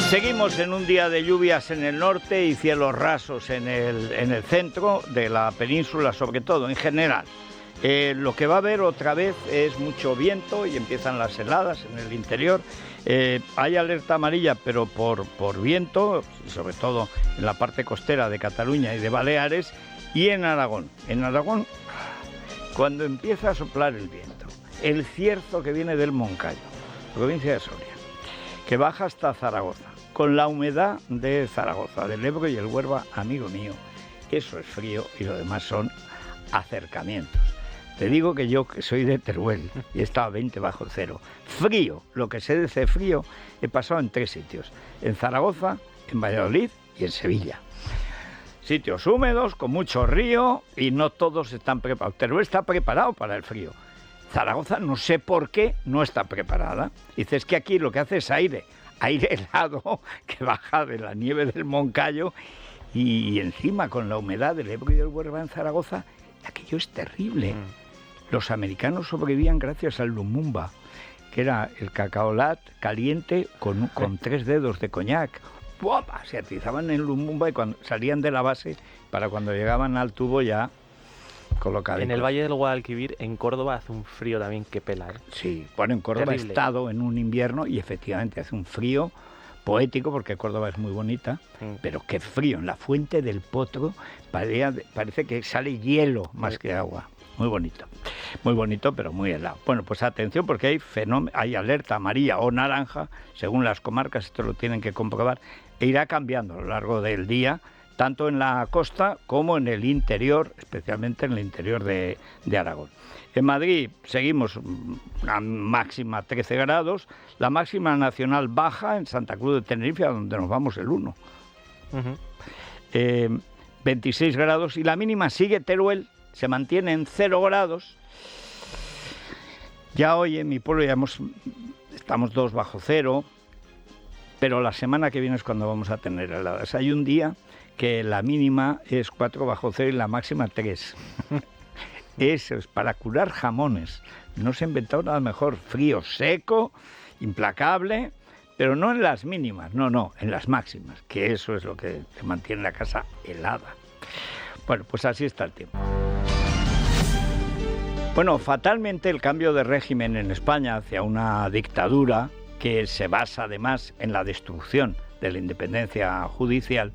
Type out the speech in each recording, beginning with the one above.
Seguimos en un día de lluvias en el norte y cielos rasos en el centro de la península, sobre todo, en general. Lo que va a haber otra vez es mucho viento y empiezan las heladas en el interior. Hay alerta amarilla, pero por viento, sobre todo en la parte costera de Cataluña y de Baleares, y en Aragón. En Aragón, cuando empieza a soplar el viento, el cierzo que viene del Moncayo, provincia de Soria, que baja hasta Zaragoza, con la humedad de Zaragoza, del Ebro y el Huerva, amigo mío, eso es frío y lo demás son acercamientos. Te digo que yo, que soy de Teruel y he estado a 20 bajo cero, frío, lo que sé de ese frío, he pasado en 3 sitios, en Zaragoza, en Valladolid y en Sevilla. Sitios húmedos, con mucho río y no todos están preparados. Teruel está preparado para el frío. Zaragoza no sé por qué no está preparada. Dices que aquí lo que hace es aire helado que baja de la nieve del Moncayo y encima con la humedad del Ebro y del Huerva en Zaragoza, aquello es terrible. Los americanos sobrevivían gracias al lumumba, que era el cacaolat caliente con 3 dedos de coñac. ¡Buapa! Se atizaban en lumumba y cuando salían de la base, para cuando llegaban al tubo ya colocado. En el Valle del Guadalquivir, en Córdoba, hace un frío también que pela, ¿eh? Sí, bueno, en Córdoba Terrible. He estado en un invierno y efectivamente hace un frío poético porque Córdoba es muy bonita, pero qué frío. En la Fuente del Potro parece que sale hielo más que agua. Muy bonito, pero muy helado. Bueno, pues atención porque hay alerta amarilla o naranja, según las comarcas, esto lo tienen que comprobar, e irá cambiando a lo largo del día, tanto en la costa como en el interior, especialmente en el interior de Aragón. En Madrid seguimos una máxima 13 grados, la máxima nacional baja en Santa Cruz de Tenerife, a donde nos vamos el 1. 26 grados y la mínima sigue Teruel, se mantiene en 0 grados. Ya hoy en mi pueblo estamos 2 bajo cero, pero la semana que viene es cuando vamos a tener heladas. Hay un día que la mínima es 4 bajo cero y la máxima 3. Eso es para curar jamones. No se ha inventado nada mejor. Frío seco, implacable, pero no en las mínimas, no, en las máximas, que eso es lo que te mantiene la casa helada. Bueno, pues así está el tiempo. Bueno, fatalmente el cambio de régimen en España hacia una dictadura que se basa además en la destrucción de la independencia judicial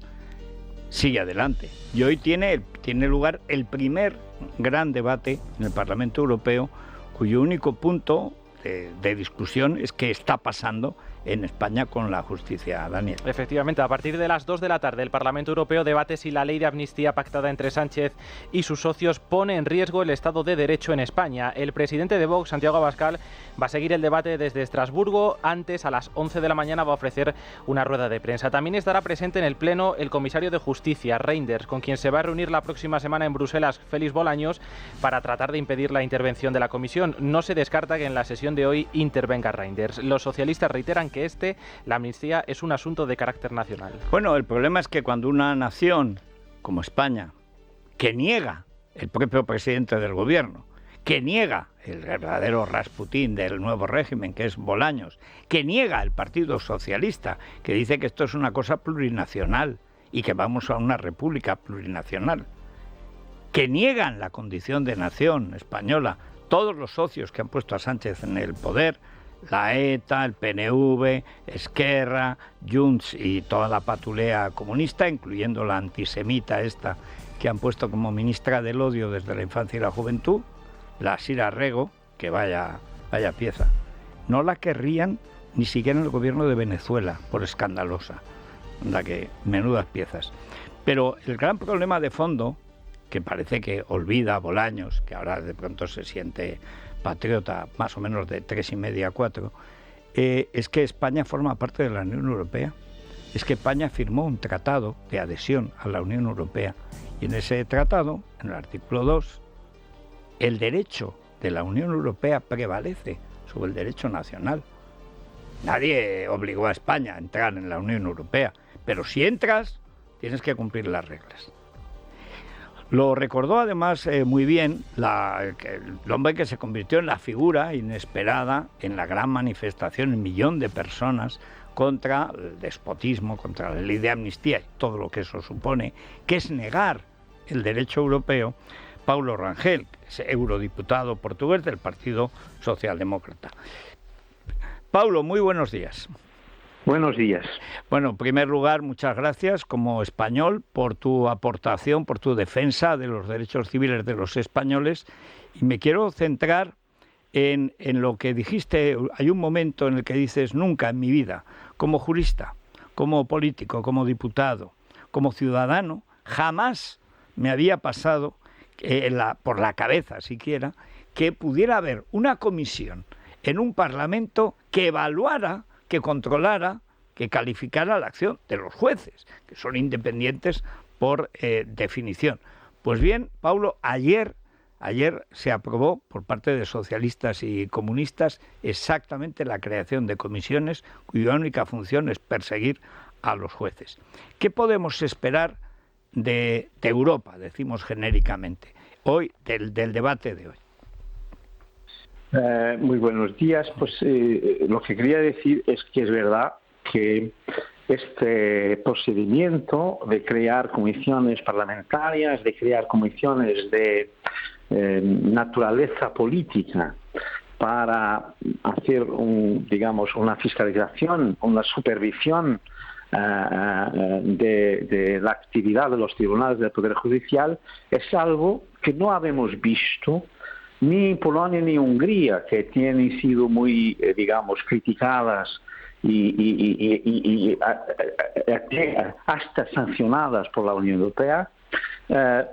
sigue adelante. Y hoy tiene lugar el primer gran debate en el Parlamento Europeo, cuyo único punto de discusión es qué está pasando en España con la justicia, Daniel. Efectivamente, a partir de las 2 de la tarde el Parlamento Europeo debate si la ley de amnistía pactada entre Sánchez y sus socios pone en riesgo el Estado de Derecho en España. El presidente de Vox, Santiago Abascal, va a seguir el debate desde Estrasburgo. Antes, a las 11 de la mañana, va a ofrecer una rueda de prensa. También estará presente en el Pleno el comisario de Justicia, Reynders, con quien se va a reunir la próxima semana en Bruselas, Félix Bolaños, para tratar de impedir la intervención de la Comisión. No se descarta que en la sesión de hoy intervenga Reynders. Los socialistas reiteran que la amnistía es un asunto de carácter nacional. Bueno, el problema es que cuando una nación como España, que niega el propio presidente del gobierno, que niega el verdadero Rasputín del nuevo régimen, que es Bolaños, que niega el Partido Socialista, que dice que esto es una cosa plurinacional y que vamos a una república plurinacional, que niegan la condición de nación española, todos los socios que han puesto a Sánchez en el poder, la ETA, el PNV, Esquerra, Junts y toda la patulea comunista, incluyendo la antisemita esta que han puesto como ministra del odio desde la infancia y la juventud, la Sira Rego, que vaya pieza. No la querrían ni siquiera en el gobierno de Venezuela, por escandalosa. Anda que menudas piezas. Pero el gran problema de fondo, que parece que olvida Bolaños, que ahora de pronto se siente patriota más o menos de 3,5 a 4, es que España forma parte de la Unión Europea. Es que España firmó un tratado de adhesión a la Unión Europea y en ese tratado, en el artículo 2, el derecho de la Unión Europea prevalece sobre el derecho nacional. Nadie obligó a España a entrar en la Unión Europea, pero si entras, tienes que cumplir las reglas. Lo recordó además muy bien el hombre que se convirtió en la figura inesperada en la gran manifestación, 1 millón de personas contra el despotismo, contra la ley de amnistía y todo lo que eso supone, que es negar el derecho europeo, Paulo Rangel, que es eurodiputado portugués del Partido Socialdemócrata. Paulo, muy buenos días. Buenos días. Bueno, en primer lugar, muchas gracias como español por tu aportación, por tu defensa de los derechos civiles de los españoles. Y me quiero centrar en lo que dijiste. Hay un momento en el que dices: nunca en mi vida, como jurista, como político, como diputado, como ciudadano, jamás me había pasado por la cabeza siquiera que pudiera haber una comisión en un Parlamento que evaluara, que controlara, que calificara la acción de los jueces, que son independientes por definición. Pues bien, Paulo, ayer se aprobó por parte de socialistas y comunistas exactamente la creación de comisiones cuya única función es perseguir a los jueces. ¿Qué podemos esperar de Europa, decimos genéricamente, hoy, del debate de hoy? Muy buenos días. Pues lo que quería decir es que es verdad que este procedimiento de crear comisiones parlamentarias, de crear comisiones de naturaleza política para hacer una fiscalización, una supervisión de la actividad de los tribunales del Poder Judicial es algo que no habíamos visto ni Polonia ni Hungría, que tienen sido muy, criticadas y hasta sancionadas por la Unión Europea,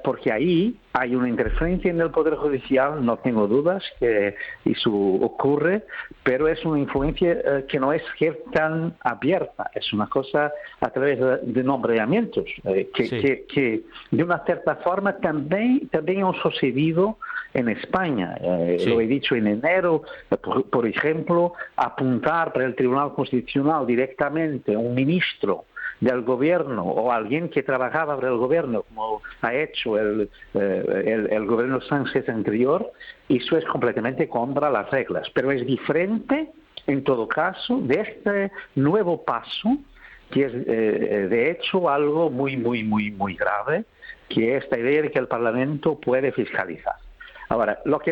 porque ahí hay una interferencia en el Poder Judicial, no tengo dudas que eso ocurre, pero es una influencia que no es tan abierta, es una cosa a través de nombramientos, que de una cierta forma también han sucedido en España. Lo he dicho en enero, por ejemplo, apuntar para el Tribunal Constitucional directamente a un ministro del gobierno o alguien que trabajaba para el gobierno, como ha hecho el gobierno Sánchez anterior, eso es completamente contra las reglas. Pero es diferente, en todo caso, de este nuevo paso, que es de hecho algo muy, muy, muy, muy grave, que es esta idea de que el Parlamento puede fiscalizar. Ahora, los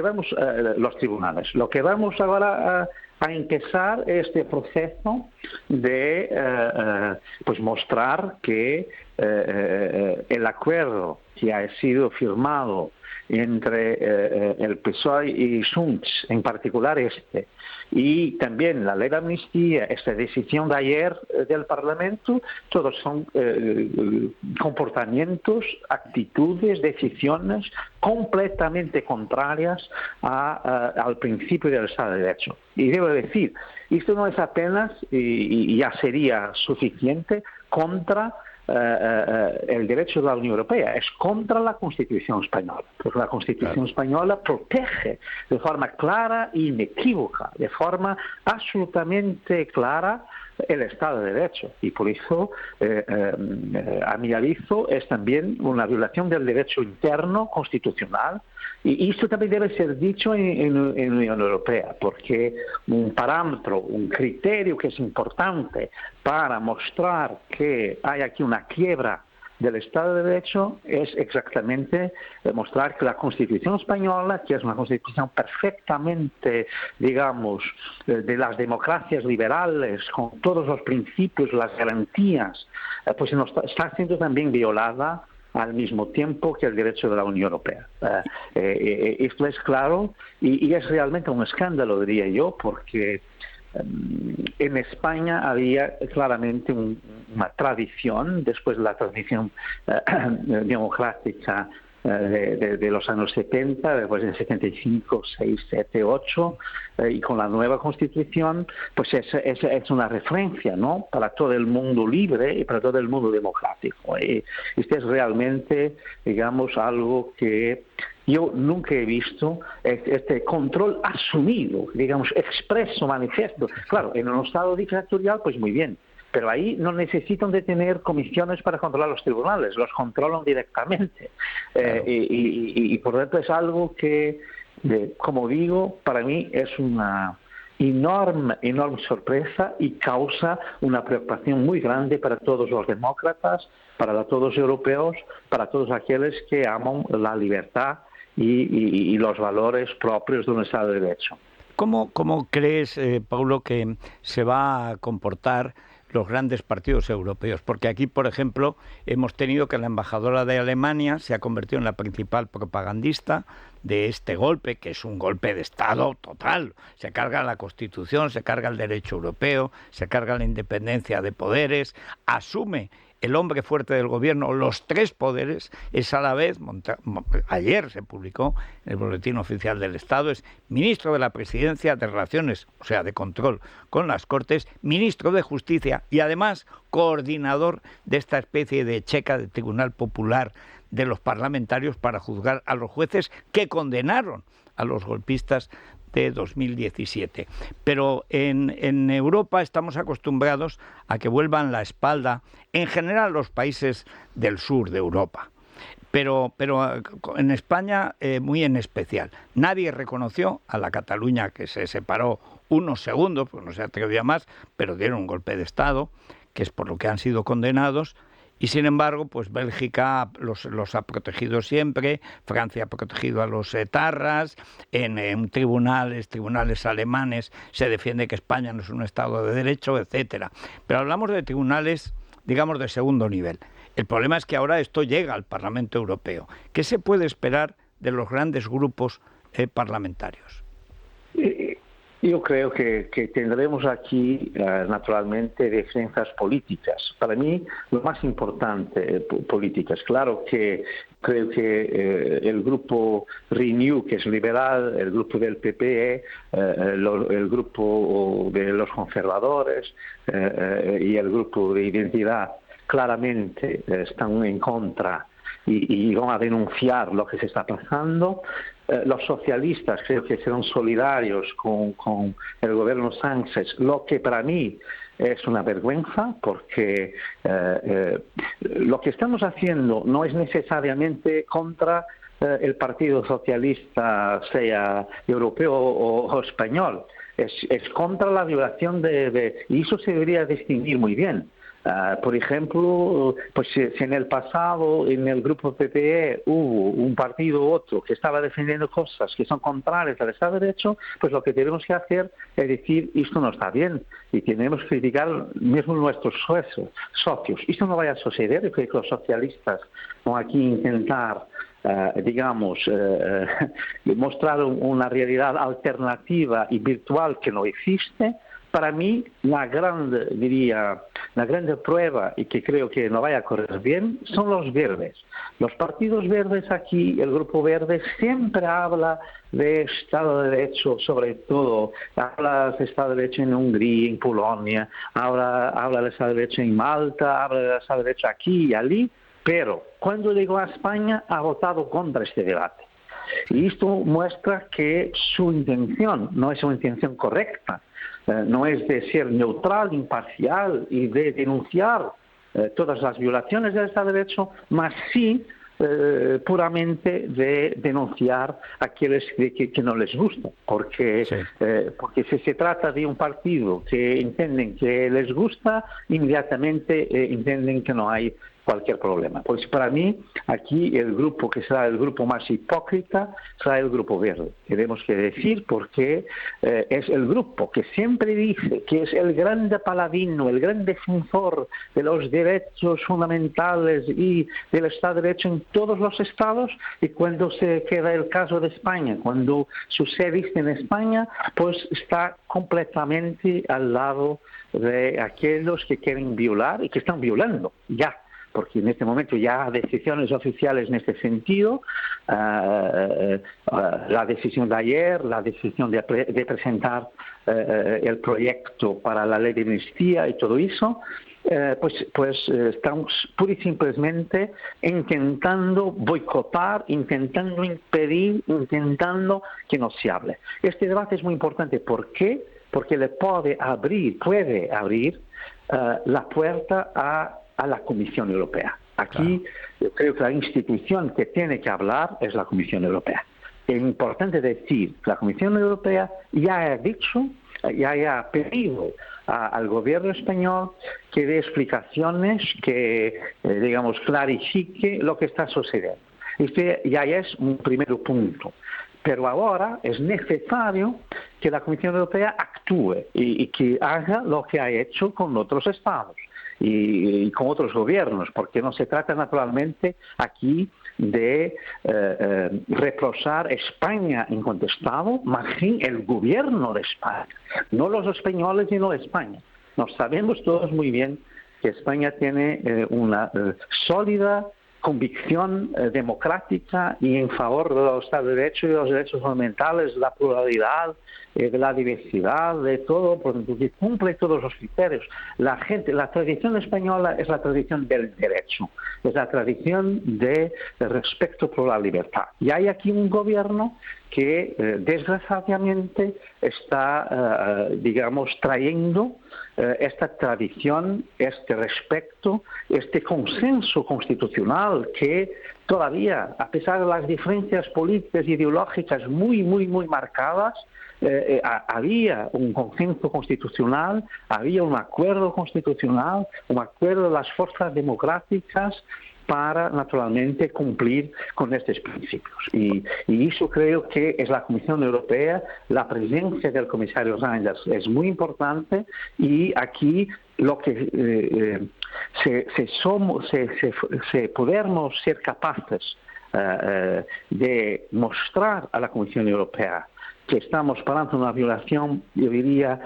tribunales, lo que vamos ahora a empezar este proceso de mostrar que el acuerdo que ha sido firmado entre el PSOE y Junts, en particular y también la ley de amnistía, esta decisión de ayer del Parlamento, todos son comportamientos, actitudes, decisiones completamente contrarias al principio del Estado de Derecho. Y debo decir, esto no es apenas, y ya sería suficiente, contra el derecho de la Unión Europea, es contra la Constitución española, porque la Constitución española protege de forma clara e inequívoca, de forma absolutamente clara, el Estado de Derecho, y por eso, a mi aviso, es también una violación del derecho interno constitucional, y esto también debe ser dicho en la Unión Europea, porque un parámetro, un criterio que es importante para mostrar que hay aquí una quiebra del Estado de Derecho es exactamente demostrar que la Constitución española, que es una Constitución perfectamente, de las democracias liberales, con todos los principios, las garantías, pues está siendo también violada al mismo tiempo que el derecho de la Unión Europea. Esto es claro y es realmente un escándalo, diría yo, porque en España había claramente una tradición, después de la tradición democrática de los años 70, después de 75, 6, 7, 8, y con la nueva Constitución, pues es una referencia, ¿no?, para todo el mundo libre y para todo el mundo democrático. Y este es realmente, algo que yo nunca he visto, este control asumido, expreso, manifiesto. Claro, en un Estado dictatorial, pues muy bien, pero ahí no necesitan de tener comisiones para controlar los tribunales, los controlan directamente. Claro. Y por tanto es algo que, como digo, para mí es enorme sorpresa y causa una preocupación muy grande para todos los demócratas, para todos los europeos, para todos aquellos que aman la libertad y los valores propios de un Estado de Derecho. ¿Cómo crees, Paulo, que se va a comportar los grandes partidos europeos? Porque aquí, por ejemplo, hemos tenido que la embajadora de Alemania se ha convertido en la principal propagandista de este golpe, que es un golpe de Estado total. Se carga la Constitución, se carga el derecho europeo, se carga la independencia de poderes, asume el hombre fuerte del gobierno los tres poderes, es a la vez, ayer se publicó en el Boletín Oficial del Estado, es ministro de la Presidencia de Relaciones, o sea, de control con las Cortes, ministro de Justicia y además coordinador de esta especie de checa de Tribunal Popular de los parlamentarios para juzgar a los jueces que condenaron a los golpistas de 2017. Pero en Europa estamos acostumbrados a que vuelvan la espalda, en general los países del sur de Europa, pero en España muy en especial. Nadie reconoció a la Cataluña, que se separó unos segundos, pues no se atrevía más, pero dieron un golpe de Estado, que es por lo que han sido condenados. Y sin embargo, pues Bélgica los ha protegido siempre, Francia ha protegido a los etarras, en tribunales alemanes se defiende que España no es un Estado de Derecho, etcétera. Pero hablamos de tribunales, digamos, de segundo nivel. El problema es que ahora esto llega al Parlamento Europeo. ¿Qué se puede esperar de los grandes grupos parlamentarios? Yo creo que tendremos aquí, naturalmente, defensas políticas. Para mí, lo más importante, políticas. Claro que creo que el grupo Renew, que es liberal, el grupo del PPE, el grupo de los conservadores y el grupo de Identidad, claramente están en contra y van a denunciar lo que se está pasando. Los socialistas creo que serán solidarios con el gobierno Sánchez, lo que para mí es una vergüenza, porque lo que estamos haciendo no es necesariamente contra el Partido Socialista, sea europeo o español, es contra la violación y eso se debería distinguir muy bien. Por ejemplo, pues si en el pasado en el grupo PPE hubo un partido u otro que estaba defendiendo cosas que son contrarias al Estado de Derecho, pues lo que tenemos que hacer es decir, esto no está bien, y tenemos que criticar mismo nuestros socios. Esto no vaya a suceder, y creo que los socialistas van aquí a intentar mostrar una realidad alternativa y virtual que no existe. Para mí, la grande prueba, y que creo que no vaya a correr bien, son los verdes. Los partidos verdes aquí, el grupo verde, siempre habla de Estado de Derecho, sobre todo. Habla de Estado de Derecho en Hungría, en Polonia, habla de Estado de Derecho en Malta, habla de Estado de Derecho aquí y allí, pero cuando llegó a España ha votado contra este debate. Y esto muestra que su intención no es una intención correcta. No es de ser neutral, imparcial y de denunciar todas las violaciones del Estado de Derecho, más sí puramente de denunciar a aquellos que no les gusta, porque si se trata de un partido que entienden que les gusta, inmediatamente entienden que no hay cualquier problema. Pues para mí, aquí el grupo que será el grupo más hipócrita será el grupo verde. Tenemos que decir porque es el grupo que siempre dice que es el grande paladino, el gran defensor de los derechos fundamentales y del Estado de Derecho en todos los estados, y cuando se queda el caso de España, cuando sucede esto en España, pues está completamente al lado de aquellos que quieren violar y que están violando ya. Porque en este momento ya hay decisiones oficiales en este sentido, la decisión de ayer, la decisión de presentar el proyecto para la ley de amnistía y todo eso, pues estamos pura y simplemente intentando boicotar, intentando impedir, intentando que no se hable. Este debate es muy importante. ¿Por qué? Porque le puede abrir la puerta a la Comisión Europea. Aquí yo creo que la institución que tiene que hablar es la Comisión Europea. Es importante decir que la Comisión Europea ya ha dicho ya haya pedido al gobierno español que dé explicaciones, que, digamos, clarifique lo que está sucediendo. Este ya es un primer punto. Pero ahora es necesario que la Comisión Europea actúe y que haga lo que ha hecho con otros estados y con otros gobiernos, porque no se trata naturalmente aquí de reprochar España en cuanto Estado, más bien el gobierno de España, no los españoles sino España. Nos sabemos todos muy bien que España tiene una sólida convicción democrática y en favor del Estado de Derecho y de los derechos fundamentales, de la pluralidad, de la diversidad, de todo, porque cumple todos los criterios. La tradición española es la tradición del derecho, es la tradición de respeto por la libertad. Y hay aquí un gobierno que desgraciadamente está, digamos, trayendo esta tradición, este respeto, este consenso constitucional que todavía, a pesar de las diferencias políticas e ideológicas muy marcadas, había un consenso constitucional, había un acuerdo constitucional, un acuerdo de las fuerzas democráticas para, naturalmente, cumplir con estos principios. Y eso creo que es la Comisión Europea, la presencia del comisario Reynders es muy importante y aquí lo que podemos ser capaces de mostrar a la Comisión Europea que estamos parando una violación, yo diría,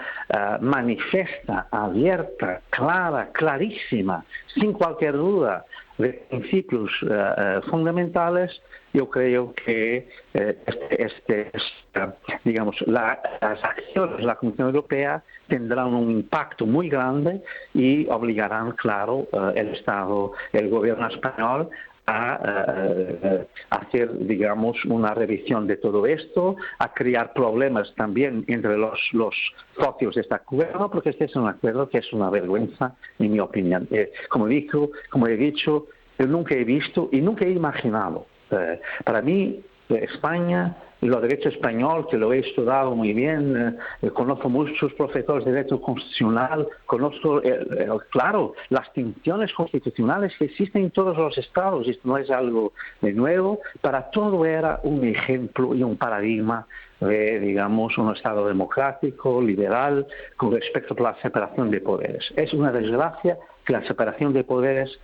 manifiesta, abierta, clara, clarísima, sin cualquier duda, de principios fundamentales, yo creo que digamos, las acciones de la Comisión Europea tendrán un impacto muy grande y obligarán, claro, el gobierno español a hacer, digamos, una revisión de todo esto, a crear problemas también entre los socios de este acuerdo, porque este es un acuerdo que es una vergüenza, en mi opinión. Como he dicho, yo nunca he visto y nunca he imaginado. Para mí, España, lo derecho español, que lo he estudiado muy bien, conozco muchos profesores de derecho constitucional, conozco, claro, las tensiones constitucionales que existen en todos los estados, esto no es algo de nuevo, para todo era un ejemplo y un paradigma de, digamos, un estado democrático, liberal, con respecto a la separación de poderes. Es una desgracia que la separación de poderes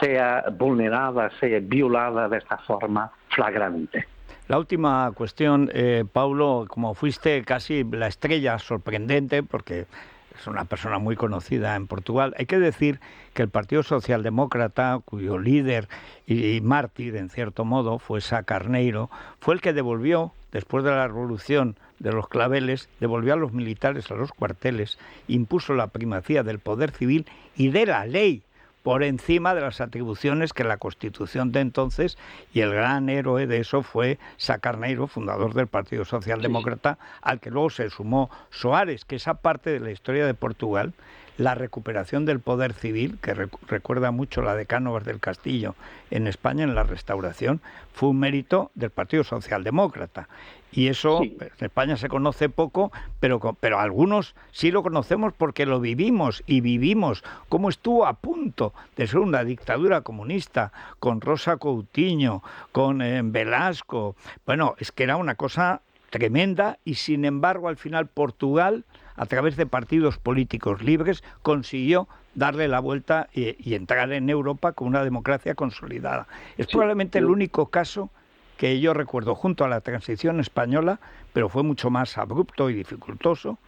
sea vulnerada, sea violada de esta forma flagrante. La última cuestión, Paulo, como fuiste casi la estrella sorprendente, porque es una persona muy conocida en Portugal, hay que decir que el Partido Socialdemócrata, cuyo líder y mártir, en cierto modo, fue Sá Carneiro, fue el que devolvió, después de la revolución de los claveles, devolvió a los militares a los cuarteles, impuso la primacía del poder civil y de la ley por encima de las atribuciones que la Constitución de entonces, y el gran héroe de eso fue Sá Carneiro, fundador del Partido Socialdemócrata, al que luego se sumó Soares, que esa parte de la historia de Portugal, la recuperación del poder civil, que recuerda mucho la de Cánovas del Castillo en España en la Restauración, fue un mérito del Partido Socialdemócrata. Y eso en España se conoce poco, pero algunos sí lo conocemos porque lo vivimos y vivimos cómo estuvo a punto de ser una dictadura comunista con Rosa Coutinho, con Velasco. Bueno, es que era una cosa tremenda y sin embargo al final Portugal, a través de partidos políticos libres, consiguió darle la vuelta y entrar en Europa con una democracia consolidada. Es probablemente el único caso que yo recuerdo junto a la transición española, pero fue mucho más abrupto y dificultoso,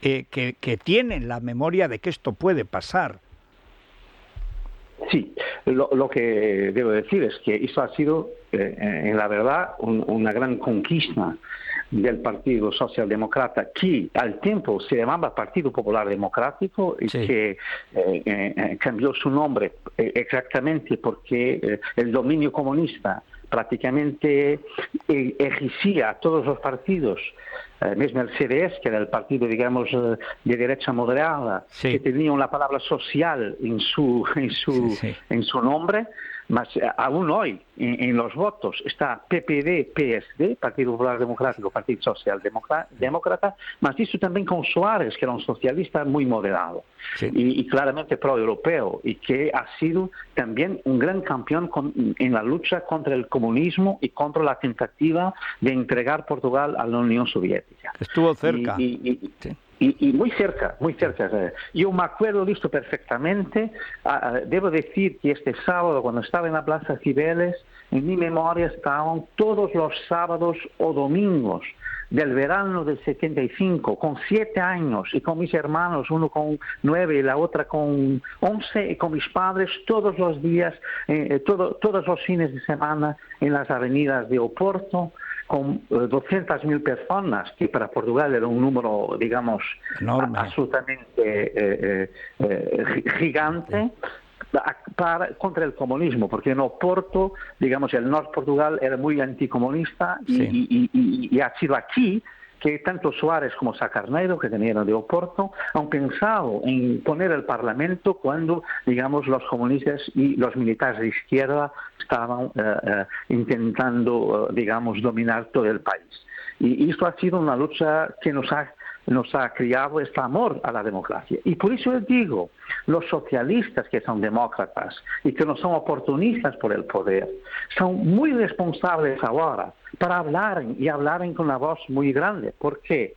que tienen la memoria de que esto puede pasar. Sí, lo que debo decir es que eso ha sido, en la verdad, una gran conquista del Partido Socialdemócrata, que al tiempo se llamaba Partido Popular Democrático y que cambió su nombre exactamente porque el dominio comunista prácticamente exigía a todos los partidos, mismo el CDS, que era el partido, digamos, de derecha moderada, que tenía una palabra social en su nombre, Mas aún hoy en los votos está PPD, PSD, Partido Popular Democrático, Partido Social Demócrata, mas eso también con Soares, que era un socialista muy moderado y claramente pro-europeo, y que ha sido también un gran campeón en la lucha contra el comunismo y contra la tentativa de entregar Portugal a la Unión Soviética. Estuvo cerca. Y muy cerca, muy cerca. Yo me acuerdo de esto perfectamente. Debo decir que este sábado, cuando estaba en la Plaza Cibeles, en mi memoria estaban todos los sábados o domingos del verano del 75, con 7 años, y con mis hermanos, uno con 9 y la otra con 11, y con mis padres todos los días, todos los fines de semana en las avenidas de Oporto, con 200.000 personas, que para Portugal era un número, digamos, enorme, absolutamente gigante, contra el comunismo, porque en Oporto, digamos, el norte de Portugal era muy anticomunista, y ha sido aquí que tanto Soares como Sá Carneiro, que venían de Oporto, han pensado en poner el Parlamento cuando, digamos, los comunistas y los militares de izquierda estaban intentando, digamos, dominar todo el país. Y esto ha sido una lucha que nos ha criado este amor a la democracia. Y por eso les digo, los socialistas que son demócratas y que no son oportunistas por el poder, son muy responsables ahora para hablar con una voz muy grande. ¿Por qué?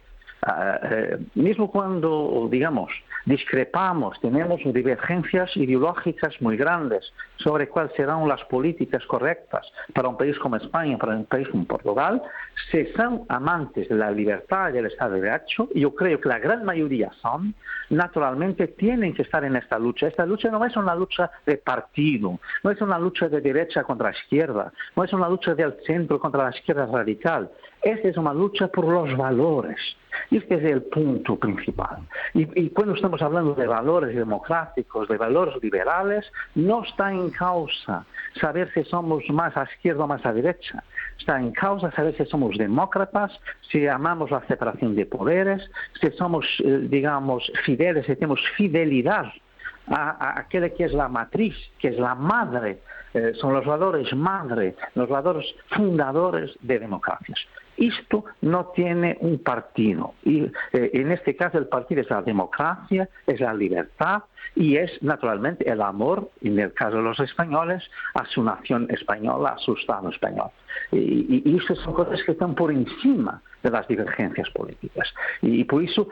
Mismo cuando, digamos, discrepamos, tenemos divergencias ideológicas muy grandes sobre cuáles serán las políticas correctas para un país como España, para un país como Portugal, si son amantes de la libertad y del Estado de Derecho, y yo creo que la gran mayoría son, naturalmente tienen que estar en esta lucha. Esta lucha no es una lucha de partido, no es una lucha de derecha contra la izquierda, no es una lucha del centro contra la izquierda radical. Esta es una lucha por los valores. Y este es el punto principal. Y cuando estamos hablando de valores democráticos, de valores liberales, no está en causa saber si somos más a izquierda o más a derecha. Está en causa saber si somos demócratas, si amamos la separación de poderes, si somos, digamos, fieles, si tenemos fidelidad a aquella que es la matriz, que es la madre, son los valores madre, los valores fundadores de democracias. Esto no tiene un partido, y en este caso el partido es la democracia, es la libertad y es naturalmente el amor, en el caso de los españoles, a su nación española, a su Estado español. Y estas son cosas que están por encima de las divergencias políticas. Y por eso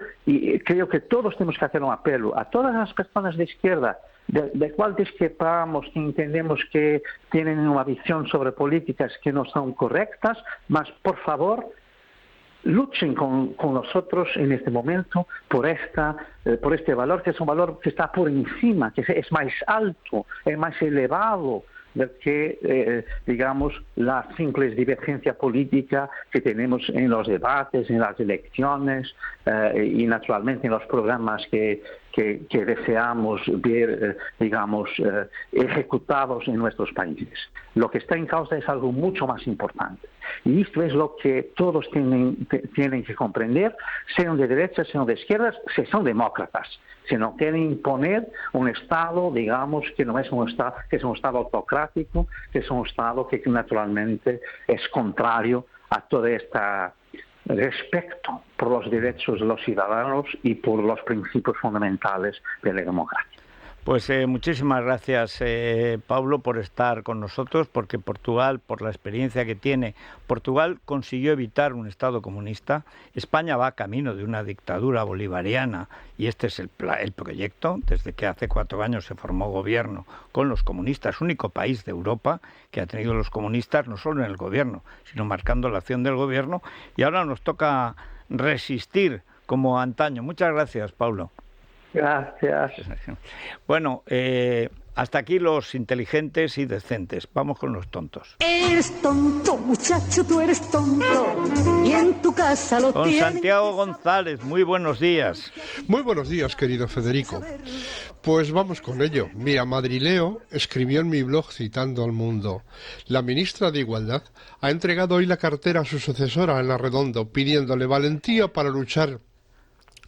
creo que todos tenemos que hacer un apelo a todas las personas de izquierda, de cual discrepamos, que entendemos que tienen una visión sobre políticas que no son correctas, mas por favor luchen con nosotros en este momento por este valor, que es un valor que está por encima, que es más alto, es más elevado del que, digamos, la simple divergencia política que tenemos en los debates, en las elecciones y naturalmente en los programas que deseamos ver, digamos, ejecutados en nuestros países. Lo que está en causa es algo mucho más importante. Y esto es lo que todos tienen que comprender, sean de derecha, sean de izquierdas, si son demócratas. Si no quieren imponer un Estado, digamos, que no es un Estado, que es un Estado autocrático, que es un Estado que naturalmente es contrario a todo este respeto por los derechos de los ciudadanos y por los principios fundamentales de la democracia. Pues muchísimas gracias, Pablo, por estar con nosotros, porque Portugal, por la experiencia que tiene, Portugal consiguió evitar un Estado comunista. España va camino de una dictadura bolivariana y este es el proyecto, desde que hace 4 años se formó gobierno con los comunistas, único país de Europa que ha tenido los comunistas no solo en el gobierno, sino marcando la acción del gobierno, y ahora nos toca resistir como antaño. Muchas gracias, Pablo. Gracias. Bueno, hasta aquí los inteligentes y decentes. Vamos con los tontos. Eres tonto, muchacho, tú eres tonto. Y en tu casa lo tienes. Con Santiago González, muy buenos días. Muy buenos días, querido Federico. Pues vamos con ello. Mira, Madrileo escribió en mi blog citando al Mundo: la ministra de Igualdad ha entregado hoy la cartera a su sucesora, Ana Redondo, pidiéndole valentía para luchar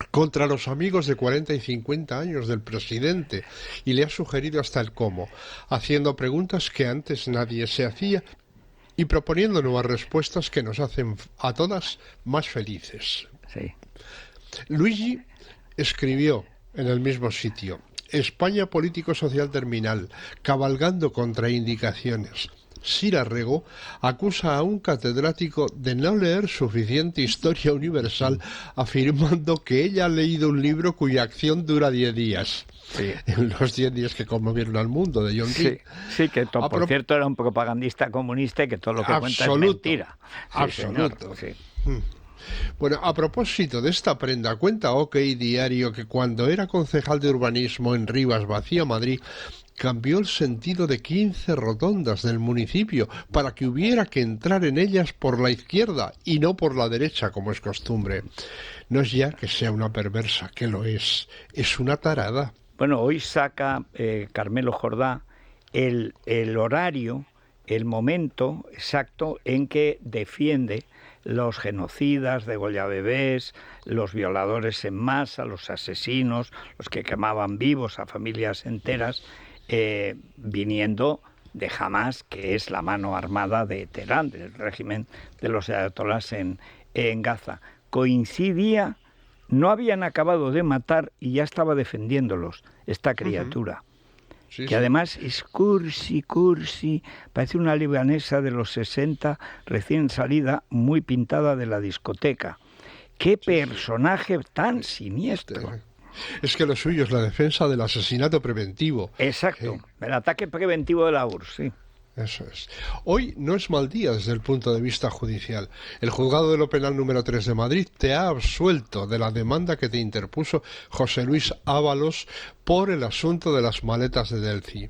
contra los amigos de 40 y 50 años del presidente y le ha sugerido hasta el cómo, haciendo preguntas que antes nadie se hacía y proponiendo nuevas respuestas que nos hacen a todas más felices. Sí. Luigi escribió en el mismo sitio: España político-social terminal, cabalgando contraindicaciones. Sira Rego acusa a un catedrático de no leer suficiente historia universal, afirmando que ella ha leído un libro cuya acción dura 10 días. Sí. Los 10 días que conmovieron al mundo, de John Reed. Sí, que por cierto era un propagandista comunista y que todo lo que cuenta es mentira. Sí, absoluto. Señor, sí. Bueno, a propósito de esta prenda, cuenta OK Diario que cuando era concejal de urbanismo en Rivas Vacía, Madrid, cambió el sentido de 15 rotondas del municipio para que hubiera que entrar en ellas por la izquierda y no por la derecha, como es costumbre. No es ya que sea una perversa, que lo es una tarada. Bueno, hoy saca Carmelo Jordá el horario, el momento exacto en que defiende los genocidas, degolladebés, los violadores en masa, los asesinos, los que quemaban vivos a familias enteras, viniendo de Hamás, que es la mano armada de Teherán, del régimen de los ayatolás en Gaza. Coincidía, no habían acabado de matar y ya estaba defendiéndolos esta criatura. Sí, que además es cursi, parece una libanesa de los 60, recién salida, muy pintada de la discoteca. ¡Qué personaje tan siniestro! Es que lo suyo es la defensa del asesinato preventivo. Exacto, el ataque preventivo de la URSS, sí. Eso es. Hoy no es mal día desde el punto de vista judicial. El juzgado de lo penal número 3 de Madrid te ha absuelto de la demanda que te interpuso José Luis Ábalos por el asunto de las maletas de Delphi.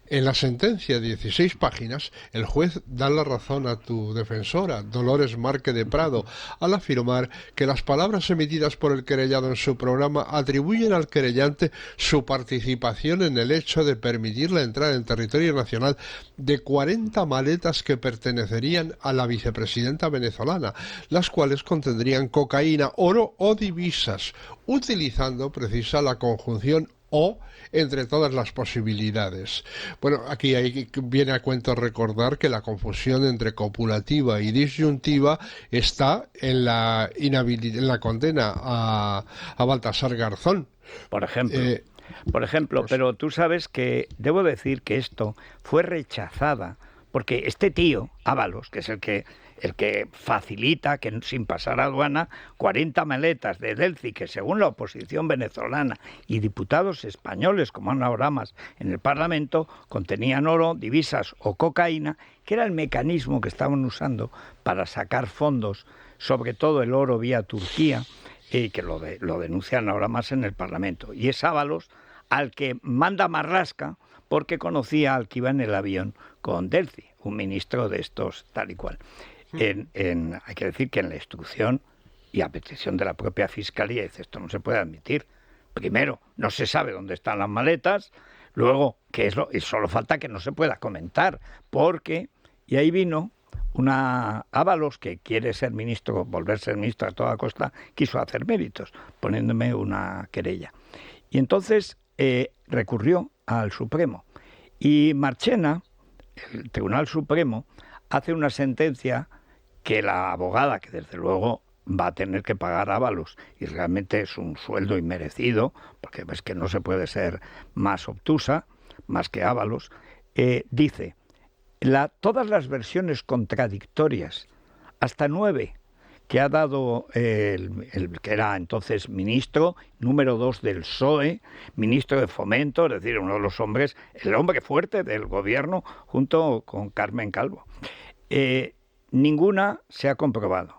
En la sentencia de 16 páginas, el juez da la razón a tu defensora, Dolores Marque de Prado, al afirmar que las palabras emitidas por el querellado en su programa atribuyen al querellante su participación en el hecho de permitir la entrada en territorio nacional de 40 maletas que pertenecerían a la vicepresidenta venezolana, las cuales contendrían cocaína, oro o divisas, utilizando precisa la conjunción o entre todas las posibilidades. Bueno, aquí viene a cuento recordar que la confusión entre copulativa y disyuntiva está en la condena a Baltasar Garzón. Por ejemplo, pero tú sabes que debo decir que esto fue rechazada porque este tío, Ábalos, que es el que facilita que sin pasar aduana 40 maletas de Delphi, que según la oposición venezolana y diputados españoles como Ana Oramas en el Parlamento contenían oro, divisas o cocaína, que era el mecanismo que estaban usando para sacar fondos, sobre todo el oro vía Turquía, y que lo denuncian ahora más en el Parlamento. Y es Ábalos al que manda Marlaska porque conocía al que iba en el avión con Delphi, un ministro de estos tal y cual. Hay que decir que en la instrucción y a petición de la propia Fiscalía dice esto no se puede admitir. Primero, no se sabe dónde están las maletas, luego, y solo falta que no se pueda comentar, y ahí vino Ábalos, que quiere ser ministro, volver a ser ministro a toda costa, quiso hacer méritos, poniéndome una querella. Y entonces recurrió al Supremo. Y Marchena, el Tribunal Supremo, hace una sentencia que la abogada, que desde luego va a tener que pagar a Ábalos, y realmente es un sueldo inmerecido, porque ves que no se puede ser más obtusa, más que Ábalos, dice, todas las versiones contradictorias, hasta 9, que ha dado el que era entonces ministro, número 2 del PSOE, ministro de Fomento, es decir, uno de los hombres, el hombre fuerte del gobierno, junto con Carmen Calvo. Ninguna se ha comprobado.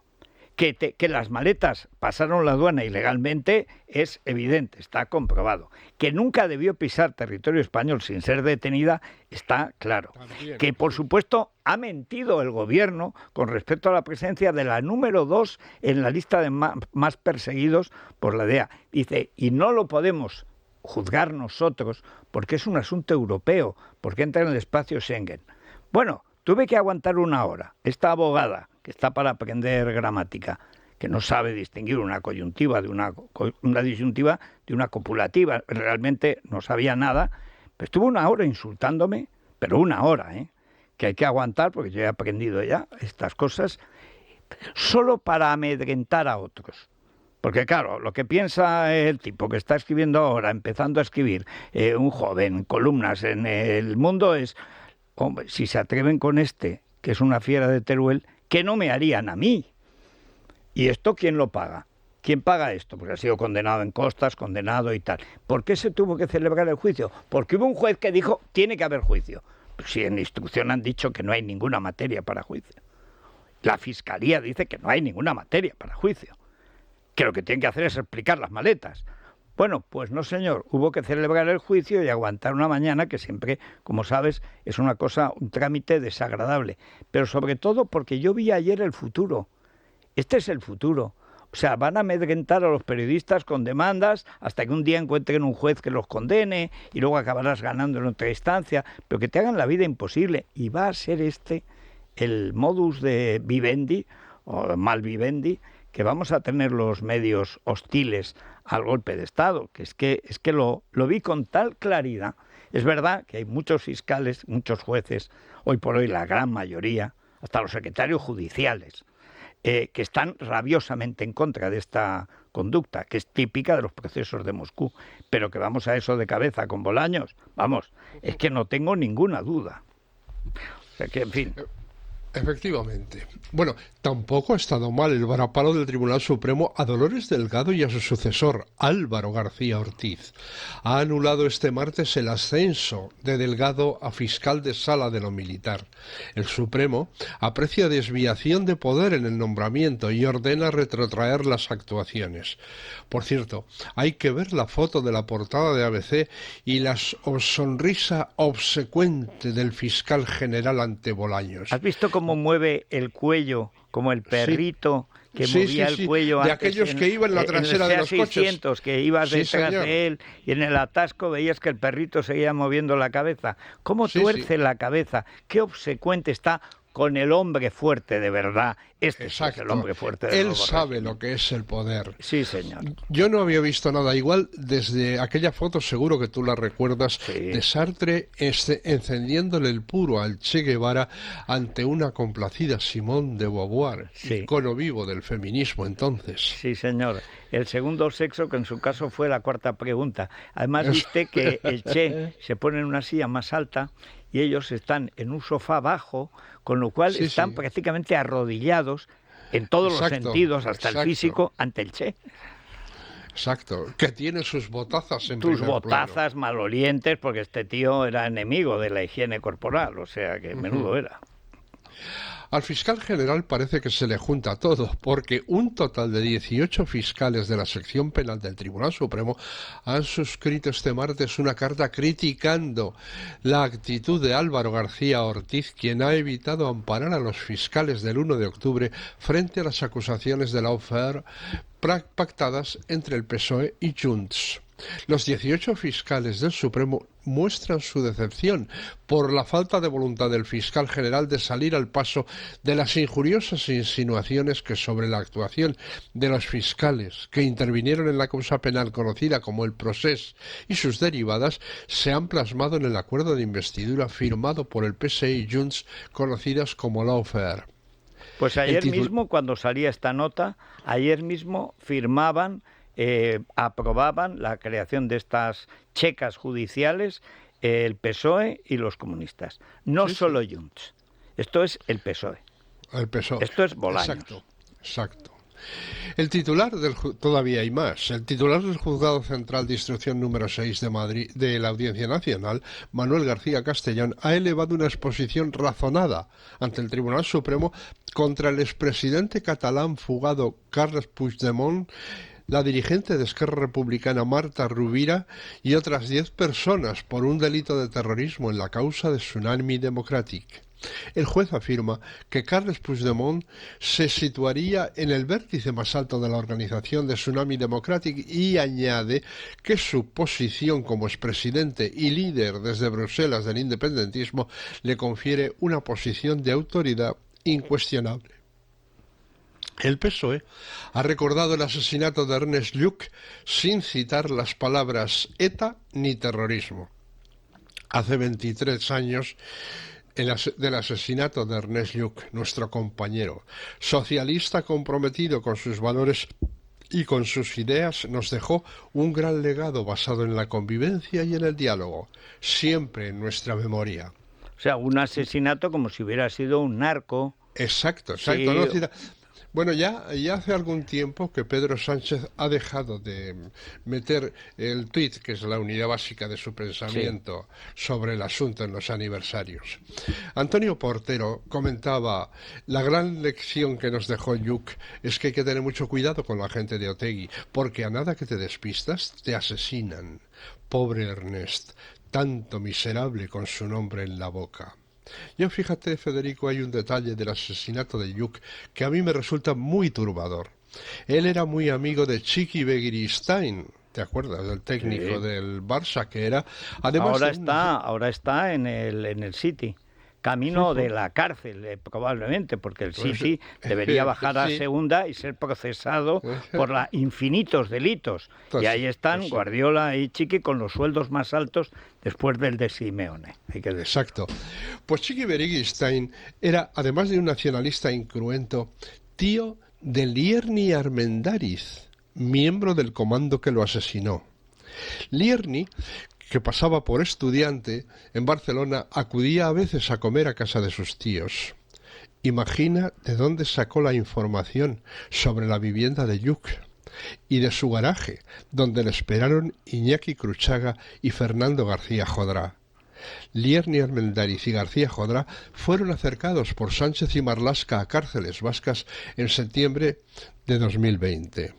Que las maletas pasaron la aduana ilegalmente es evidente, está comprobado. Que nunca debió pisar territorio español sin ser detenida está claro. También. Que por supuesto ha mentido el gobierno con respecto a la presencia de la número 2 en la lista de más perseguidos por la DEA. Dice, y no lo podemos juzgar nosotros porque es un asunto europeo, porque entra en el espacio Schengen. Bueno, tuve que aguantar una hora. Esta abogada, que está para aprender gramática, que no sabe distinguir una coyuntiva de una disyuntiva de una copulativa. Realmente no sabía nada, pero estuvo una hora insultándome, pero una hora, que hay que aguantar porque yo he aprendido ya estas cosas, solo para amedrentar a otros. Porque claro, lo que piensa el tipo que está escribiendo ahora, empezando a escribir, un joven, columnas en El Mundo, es, hombre, si se atreven con este, que es una fiera de Teruel, ¿qué no me harían a mí? ¿Y esto quién lo paga? ¿Quién paga esto? Porque ha sido condenado en costas, condenado y tal. ¿Por qué se tuvo que celebrar el juicio? Porque hubo un juez que dijo, tiene que haber juicio. Pues si en la instrucción han dicho que no hay ninguna materia para juicio. La Fiscalía dice que no hay ninguna materia para juicio. Que lo que tienen que hacer es explicar las maletas. Bueno, pues no señor, hubo que celebrar el juicio y aguantar una mañana que siempre, como sabes, es una cosa, un trámite desagradable. Pero sobre todo porque yo vi ayer el futuro. Este es el futuro. O sea, van a amedrentar a los periodistas con demandas hasta que un día encuentren un juez que los condene y luego acabarás ganando en otra instancia, pero que te hagan la vida imposible. Y va a ser este el modus de vivendi, o mal vivendi, que vamos a tener los medios hostiles al golpe de Estado, que es que lo vi con tal claridad. Es verdad que hay muchos fiscales, muchos jueces, hoy por hoy la gran mayoría, hasta los secretarios judiciales, que están rabiosamente en contra de esta conducta, que es típica de los procesos de Moscú, pero que vamos a eso de cabeza con Bolaños, vamos, es que no tengo ninguna duda. O sea que, en fin... Efectivamente. Bueno, tampoco ha estado mal el varapalo del Tribunal Supremo a Dolores Delgado y a su sucesor, Álvaro García Ortiz. Ha anulado este martes el ascenso de Delgado a fiscal de sala de lo militar. El Supremo aprecia desviación de poder en el nombramiento y ordena retrotraer las actuaciones. Por cierto, hay que ver la foto de la portada de ABC y la sonrisa obsecuente del fiscal general ante Bolaños. ¿Has visto cómo mueve el cuello, como el perrito que movía el cuello de antes aquellos que iban en la trasera de los coches? 600, que ibas detrás señor. de él y en el atasco veías que el perrito seguía moviendo la cabeza. ¿Cómo tuerce la cabeza? Qué obsecuente está con el hombre fuerte de verdad. Este es el hombre fuerte de Él sabe lo que es el poder. Sí, señor. Yo no había visto nada igual desde aquella foto, seguro que tú la recuerdas, de Sartre encendiéndole el puro al Che Guevara ante una complacida Simone de Beauvoir, icono vivo del feminismo entonces. Sí, señor. El segundo sexo, que en su caso fue la cuarta pregunta. Además, viste que el Che se pone en una silla más alta y ellos están en un sofá bajo, con lo cual están prácticamente arrodillados en todos los sentidos, hasta el físico, ante el Che. Exacto, que tiene sus botazas en tus primer botazas plano. Malolientes, porque este tío era enemigo de la higiene corporal, o sea que menudo era. Al fiscal general parece que se le junta todo, porque un total de 18 fiscales de la sección penal del Tribunal Supremo han suscrito este martes una carta criticando la actitud de Álvaro García Ortiz, quien ha evitado amparar a los fiscales del 1 de octubre frente a las acusaciones de lawfare pactadas entre el PSOE y Junts. Los 18 fiscales del Supremo muestran su decepción por la falta de voluntad del fiscal general de salir al paso de las injuriosas insinuaciones que sobre la actuación de los fiscales que intervinieron en la causa penal conocida como el Procés y sus derivadas se han plasmado en el acuerdo de investidura firmado por el PSE y Junts, conocidas como lawfare. Pues ayer mismo, cuando salía esta nota, ayer mismo firmaban, aprobaban la creación de estas checas judiciales el PSOE y los comunistas. No solo Junts. Esto es el PSOE. El PSOE. Esto es Bolaños. Exacto. El titular todavía hay más. El titular del Juzgado Central de Instrucción número 6 de Madrid, de la Audiencia Nacional, Manuel García Castellón, ha elevado una exposición razonada ante el Tribunal Supremo contra el expresidente catalán fugado Carles Puigdemont, la dirigente de Esquerra Republicana Marta Rovira y otras 10 personas por un delito de terrorismo en la causa de Tsunami Democratic. El juez afirma que Carles Puigdemont se situaría en el vértice más alto de la organización de Tsunami Democratic y añade que su posición como expresidente y líder desde Bruselas del independentismo le confiere una posición de autoridad incuestionable. El PSOE ha recordado el asesinato de Ernest Lluch sin citar las palabras ETA ni terrorismo. Hace 23 años del asesinato de Ernest Lluch, nuestro compañero, socialista comprometido con sus valores y con sus ideas, nos dejó un gran legado basado en la convivencia y en el diálogo, siempre en nuestra memoria. O sea, un asesinato como si hubiera sido un narco. Exacto. Sí. No cita... Bueno, ya hace algún tiempo que Pedro Sánchez ha dejado de meter el tuit, que es la unidad básica de su pensamiento, sobre el asunto en los aniversarios. Antonio Portero comentaba: la gran lección que nos dejó Lluch es que hay que tener mucho cuidado con la gente de Otegi, porque a nada que te despistas te asesinan. Pobre Ernest, tanto miserable con su nombre en la boca. Yo, fíjate, Federico, hay un detalle del asesinato de Lluch que a mí me resulta muy turbador. Él era muy amigo de Chiqui Begiristain, ¿te acuerdas? Del técnico del Barça, que era... Además ahora está en el City, camino de la cárcel, probablemente, porque el City debería bajar a segunda y ser procesado por infinitos delitos. Y ahí están Guardiola y Chiqui con los sueldos más altos después del de Simeone. Exacto. Pues Chiqui Begiristain era, además de un nacionalista incruento, tío de Lierni Armendáriz, miembro del comando que lo asesinó. Lierni, que pasaba por estudiante en Barcelona, acudía a veces a comer a casa de sus tíos. Imagina de dónde sacó la información sobre la vivienda de Lluch y de su garaje, donde le esperaron Iñaki Cruchaga y Fernando García Jodrá. Lierni Armendáriz y García Jodrá fueron acercados por Sánchez y Marlaska a cárceles vascas en septiembre de 2020.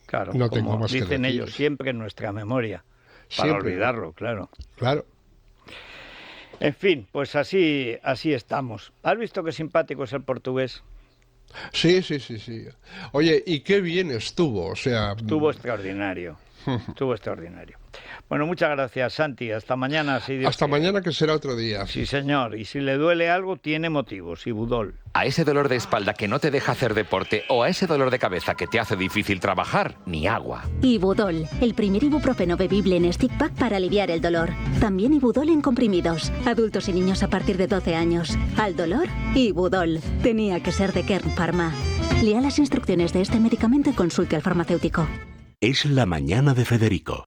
Claro, no como tengo más que dicen decir. ellos, siempre en nuestra memoria. Para Siempre. olvidarlo, claro. Claro. En fin, pues así estamos. ¿Has visto qué simpático es el portugués? Sí. Oye, y qué bien estuvo, o sea... Estuvo extraordinario. Bueno, muchas gracias, Santi. Hasta mañana, si Dios Hasta quiere. mañana, que será otro día. Sí, señor. Y si le duele algo, tiene motivos. Ibudol. A ese dolor de espalda que no te deja hacer deporte o a ese dolor de cabeza que te hace difícil trabajar, ni agua. Ibudol, el primer ibuprofeno bebible en stick pack para aliviar el dolor. También Ibudol en comprimidos. Adultos y niños a partir de 12 años. Al dolor, Ibudol. Tenía que ser de Kern Pharma. Lea las instrucciones de este medicamento y consulte al farmacéutico. Es la mañana de Federico,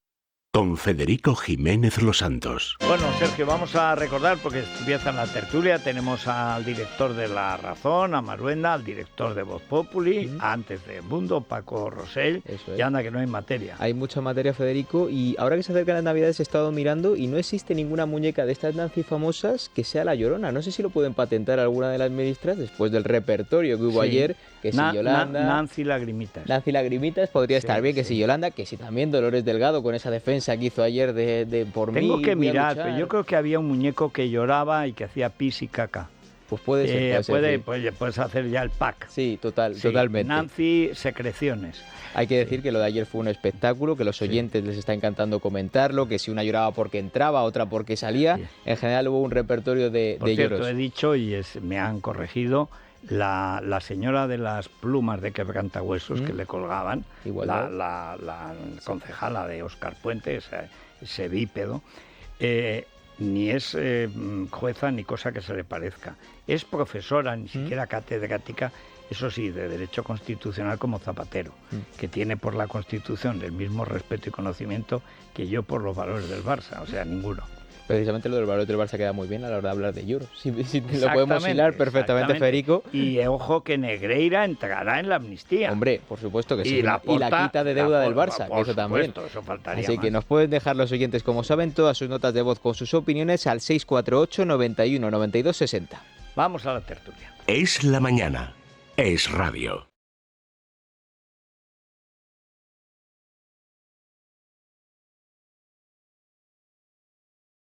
con Federico Jiménez Los Santos. Bueno, Sergio, vamos a recordar, porque empieza la tertulia, tenemos al director de La Razón, a Maruenda, al director de Voz Populi, antes de Mundo, Paco Rosell, y anda que no hay materia. Hay mucha materia, Federico, y ahora que se acercan las Navidades he estado mirando y no existe ninguna muñeca de estas Nancy famosas que sea la Llorona. No sé si lo pueden patentar alguna de las ministras después del repertorio que hubo ayer, que si Yolanda... Nancy Lagrimitas. Nancy Lagrimitas podría estar bien, que si Yolanda, que si también Dolores Delgado con esa defensa que hizo ayer de por mí. Tengo que mirar, pero yo creo que había un muñeco que lloraba y que hacía pis y caca. Pues puede ser. Puedes hacer ya el pack. Sí, totalmente. Nancy Secreciones. Hay que decir que lo de ayer fue un espectáculo, que los oyentes les está encantando comentarlo, que si una lloraba porque entraba, otra porque salía. En general hubo un repertorio de cierto, lloros. He dicho y me han corregido. La señora de las plumas de quebrantahuesos que le colgaban, la concejala de Óscar Puente, ese bípedo, ni es jueza ni cosa que se le parezca. Es profesora, ni siquiera catedrática, eso sí, de Derecho Constitucional como Zapatero, que tiene por la Constitución el mismo respeto y conocimiento que yo por los valores del Barça, o sea, ninguno. Precisamente lo del valor del Barça queda muy bien a la hora de hablar de lloros. Si lo podemos hilar perfectamente, Federico. Y ojo que Negreira entrará en la amnistía. Hombre, por supuesto que sí. Y la quita de deuda del Barça, que eso también. Eso faltaría Así más. que nos pueden dejar los oyentes, como saben, todas sus notas de voz con sus opiniones al 648 91 92 60. Vamos a la tertulia. Es la mañana. Es radio.